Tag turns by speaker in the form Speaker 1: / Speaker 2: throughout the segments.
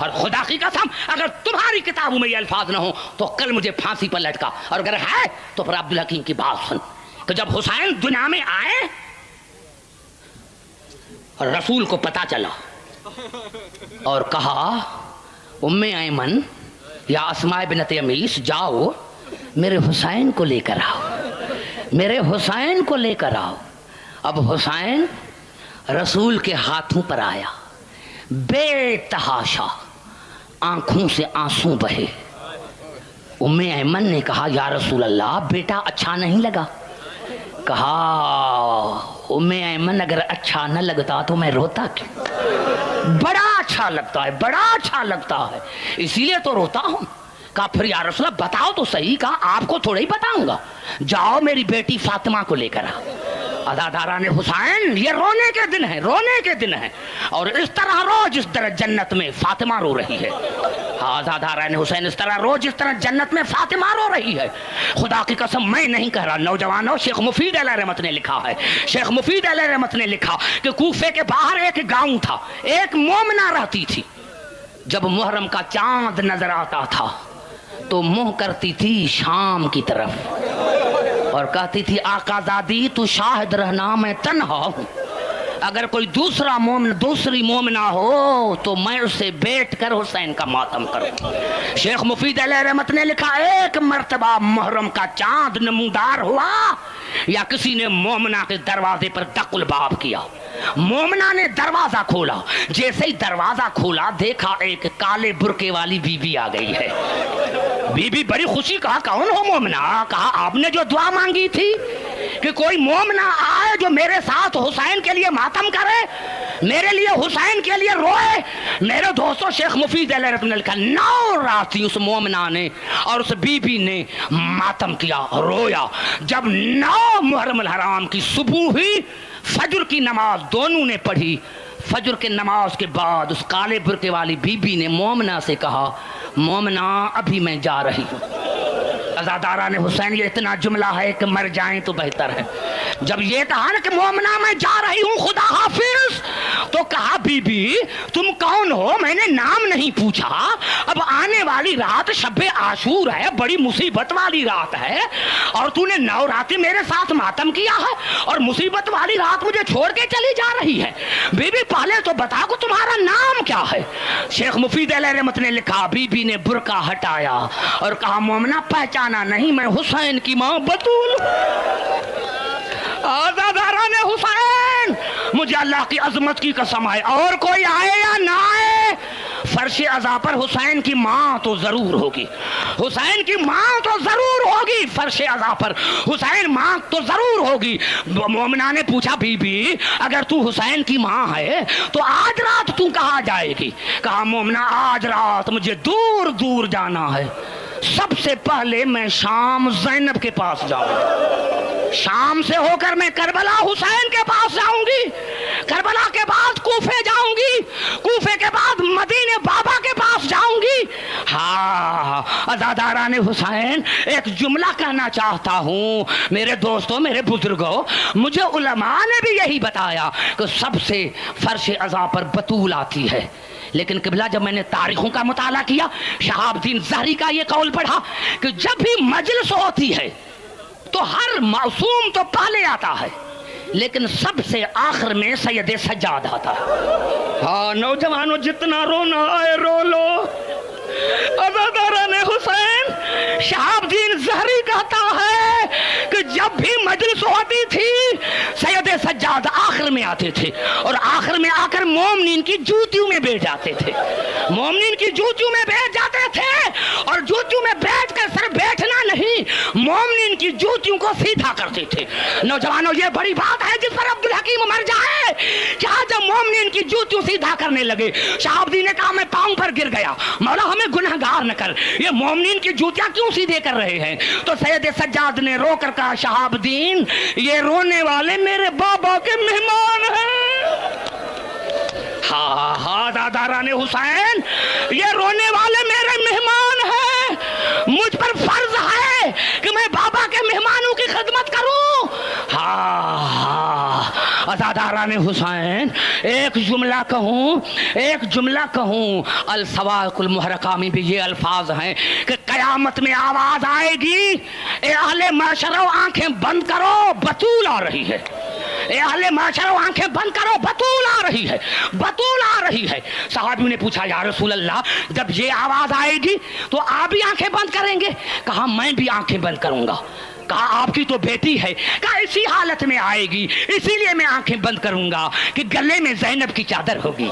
Speaker 1: اور خدا کی قسم اگر تمہاری کتابوں میں یہ الفاظ نہ ہوں تو کل مجھے پھانسی پر لٹکا، اور اگر ہے تو پھر عبدالحکیم کی بات سن کہ جب حسین دنیا میں آئے اور رسول کو پتا چلا اور کہا ام ایمن یا اسماء بنت امیس جاؤ میرے حسین کو لے کر آؤ، میرے حسین کو لے کر آؤ۔ اب حسین رسول کے ہاتھوں پر آیا، بے تحاشا آنکھوں سے آنسو بہے۔ ام ایمن نے کہا یا رسول اللہ بیٹا اچھا نہیں لگا؟ کہا ام ایمن اگر اچھا نہ لگتا تو میں روتا کیوں؟ بڑا اچھا لگتا ہے، بڑا اچھا لگتا ہے، اسی لیے تو روتا ہوں۔ کہا پھر یا رسول اللہ بتاؤ تو صحیح، کہا آپ کو تھوڑا ہی بتاؤں گا، جاؤ میری بیٹی فاطمہ کو لے کر آ۔ عزاداران حسین یہ رونے کے دن ہے، رونے کے دن ہے، اور اس طرح رو جس طرح جنت میں فاطمہ رو رہی ہے۔ عزاداران حسین اس طرح رو جس طرح جنت میں فاطمہ رو رہی ہے۔ خدا کی قسم میں نہیں کہہ رہا، نوجوانوں شیخ مفید علیہ رحمت نے لکھا ہے، شیخ مفید علیہ رحمت نے لکھا کہ کوفے کے باہر ایک گاؤں تھا، ایک مومنہ رہتی تھی۔ جب محرم کا چاند نظر آتا تھا تو منہ کرتی تھی شام کی طرف اور کہتی تھی آقا زادی تو شاہد رہنا میں تنہا ہوں، اگر کوئی دوسرا مومن دوسری مومنہ ہو تو میں اسے بیٹھ کر حسین کا ماتم کروں۔ شیخ مفید علیہ رحمت نے لکھا ایک مرتبہ محرم کا چاند نمودار ہوا یا کسی نے مومنہ کے دروازے پر دق الباب کیا، مومنہ نے دروازہ کھولا، جیسے ہی دروازہ کھولا دیکھا ایک کالے برقعے والی بی بی آ گئی ہے۔ بی بی بڑی خوشی، کہا کون ہو مومنہ؟ کہا آپ نے جو دعا مانگی تھی کہ کوئی مومنہ آئے جو میرے ساتھ حسین کے لیے ماتم کرے، میرے لیے حسین کے لیے روئے۔ میرے دوستو شیخ مفید علیہ رحمۃ اللہ نے لکھا 9 رات تھی اس مومنہ نے اور اس بی بی نے ماتم کیا، رویا۔ جب 9 محرم الحرام کی صبح ہوئی، فجر کی نماز دونوں نے پڑھی۔ فجر کے نماز کے بعد اس کالے برقعے والی بی بی نے مومنہ سے کہا مومنہ ابھی میں جا رہی ہوں۔ عزاداران حسین یہ اتنا جملہ ہے کہ مر جائیں تو بہتر ہے۔ جب یہ کہا نا کہ مومنہ میں جا رہی ہوں خدا حافظ، تو کہا بی بی تم کون ہو؟ میں نے نام نہیں پوچھا، اب آنے والی رات شب عاشور ہے، بڑی مصیبت والی رات ہے، اور تو نے 9 راتیں میرے ساتھ ماتم کیا ہے اور مصیبت والی رات مجھے چھوڑ کے چلی جا رہی ہے۔ بی بی پہلے تو بتا کہ تمہارا نام کیا ہے؟ شیخ مفید علیہ رحمت نے لکھا بی بی نے برقع ہٹایا اور کہا مومنہ پہچانا نہیں، میں حسین کی ماں بطول۔ آزاداران حسین مجھے اللہ کی عظمت کی قسم ہے، اور کوئی آئے یا نہ آئے فرش عزا پر حسین کی ماں تو ضرور ہوگی، حسین کی ماں تو ضرور ہوگی، فرش عزا پر حسین ماں تو ضرور ہوگی۔ مومنہ نے پوچھا بی بی اگر تو حسین کی ماں ہے تو آج رات تو کہاں جائے گی؟ کہا مومنہ آج رات مجھے دور دور جانا ہے، سب سے پہلے میں شام زینب کے پاس جاؤں، شام سے ہو کر میں کربلا حسین کے پاس جاؤں گی، کربلا کے بعد کوفے جاؤں گی، کوفے کے بعد مدینے بابا کے پاس جاؤں گی۔ ہاں عزاداران حسین ایک جملہ کہنا چاہتا ہوں میرے دوستوں، میرے بزرگوں، مجھے علماء نے بھی یہی بتایا کہ سب سے فرش عزا پر بطول آتی ہے، لیکن قبلہ جب میں نے تاریخوں کا مطالعہ کیا شہاب الدین زہری کا یہ قول پڑھا کہ جب بھی مجلس ہوتی ہے تو ہر معصوم تو پہلے آتا ہے لیکن سب سے آخر میں سید سجاد آتا ہے۔ ہاں نوجوانوں جتنا رونا آئے رو لو۔ عزاداران حسین شہاب الدین زہری کہتا ہے کہ جب بھی مجلس ہوتی تھی سید سجاد آخر میں آتے تھے اور آخر میں آ کر مومنین کی جوتیوں میں بیٹھ جاتے تھے، مومنین کی جوتیوں میں بیٹھ جاتے تھے، اور جوتیوں میں بیٹھ کر صرف بیٹھنا نہیں مومنین کی جوتیوں کو سیدھا کرتے تھے۔ نوجوانوں یہ بڑی بات ہے جس پر عبدالحکیم مر جائے کیا جب مومنین کی جوتیوں سیدھا کرنے لگے شہاب الدین نے کہا میں پاؤں پر گر گیا، مولا ہمیں گنہگار نہ کر، یہ مومنین کی جوتیاں کیوں سیدھے کر رہے ہیں؟ تو سید سجاد نے رو کر کہا شہاب الدین یہ رونے والے میرے بابا کے مہمان ہیں۔ ہاں ہاں عزاداران حسین یہ رونے والے میرے مہمان ہیں، مجھ پر فرض ہے کہ میں بابا کے مہمانوں کی خدمت کروں۔ ہاں عزاداران سرداران حسین ایک جملہ کہوں الصواعق المحرقہ میں بھی یہ الفاظ ہیں کہ قیامت میں آواز آئے گی، اے اہل معاشرہ آنکھیں بند کرو، بطول آ رہی ہے، اے اہل معاشرہ آنکھیں بند کرو، بطول آ رہی ہے، بطول آ رہی ہے۔ صحابیوں نے پوچھا یا رسول اللہ جب یہ آواز آئے گی تو آپ بھی آنکھیں بند کریں گے؟ کہا میں بھی آنکھیں بند کروں گا۔ کہا آپ کی تو بیٹی ہے، کہا اسی حالت میں آئے گی، اسی لیے میں آنکھیں بند کروں گا کہ گلے میں زینب کی چادر ہوگی،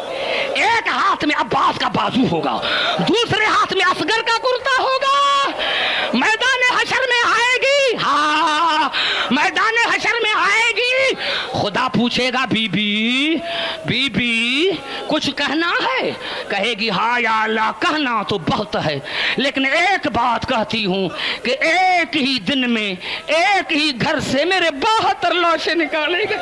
Speaker 1: ایک ہاتھ میں عباس کا بازو ہوگا، دوسرے ہاتھ میں اصغر کا کرتا ہوگا، میدان حشر میں آئے گی، ہاں میدان حشر میں آئے گی، خدا پوچھے گا بی بی کچھ کہنا ہے؟ کہے گی ہاں یا اللہ کہنا تو بہت ہے، لیکن ایک بات کہتی ہوں کہ ایک ہی دن میں ایک ہی گھر سے میرے 72 لاشیں نکالے گئے۔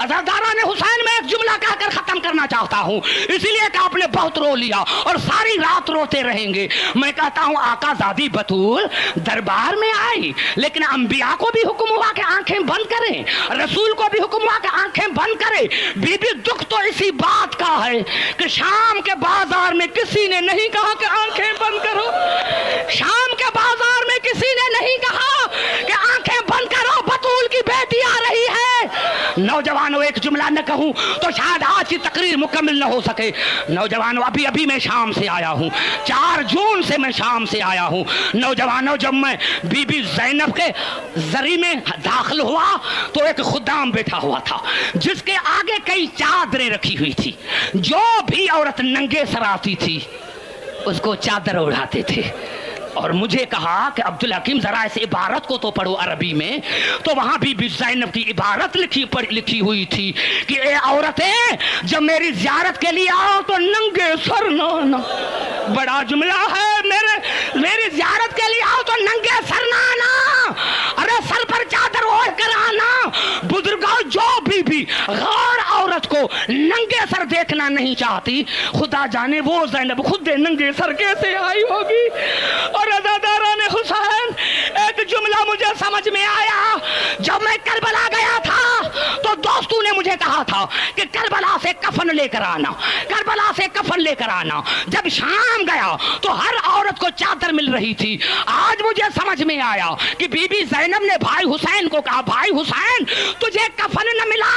Speaker 1: عزاداران حسین میں ایک جملہ کہہ کر ختم کرنا چاہتا ہوں، اسی لیے کہ آپ نے بہت رو لیا اور ساری رات روتے رہیں گے۔ میں کہتا ہوں آقا زادی بطول دربار میں آئی، لیکن انبیاء کو بھی حکم ہوا کہ آنکھیں بند کریں، رسول کو بھی حکم ہوا کہ آنکھیں بند کریں۔ بی بی دکھ تو اسی بات کا ہے کہ شام کے بازار میں کسی نے نہیں کہا کہ آنکھیں بند کرو، شام کے بازار میں کسی نے نہیں کہا کہ آنکھیں بند کرو، بطول کی بیٹی آ رہی ہے۔ نوجوانوں ایک جملہ نہ کہوں تو شاید آج کی تقریر مکمل نہ ہو سکے۔ نوجوانوں ابھی میں شام سے آیا ہوں، 4 جون سے میں شام سے آیا ہوں۔ نوجوانوں جب میں بی بی زینب کے زری میں داخل ہوا تو ایک خدام بیٹھا ہوا تھا جس کے آگے کئی چادریں رکھی ہوئی تھی، جو بھی عورت ننگے سر آتی تھی اس کو چادر اڑاتے تھے، اور مجھے کہا کہ عبدالحکیم ذرا اس عبارت کو تو پڑھو عربی میں، تو وہاں بی بی زینب کی عبارت لکھی ہوئی تھی کہ اے عورتیں جب میری زیارت کے لیے آؤ تو ننگے سر نہ آنا۔ بڑا جملہ ہے، میری زیارت کے لیے آؤ تو ننگے سر نہ آنا، ارے سر پر چادر اوڑھ کر آنا۔ بزرگوں جو بھی غیر عورت کو ننگے سر دیکھنا نہیں چاہتی، خدا جانے وہ زینب خود ننگے سر کیسے آئی ہوگی۔ اور عزاداران حسین ایک جملہ مجھے سمجھ میں آیا، جب میں کربلا گیا تھا تو دوستوں نے مجھے کہا تھا کہ کربلا سے کفن لے کر آنا، کربلا سے کفن لے کر آنا۔ جب شام گیا تو ہر عورت کو چادر مل رہی تھی۔ آج مجھے سمجھ میں آیا کہ بی بی زینب نے بھائی حسین کو کہا بھائی حسین تجھے کفن نہ ملا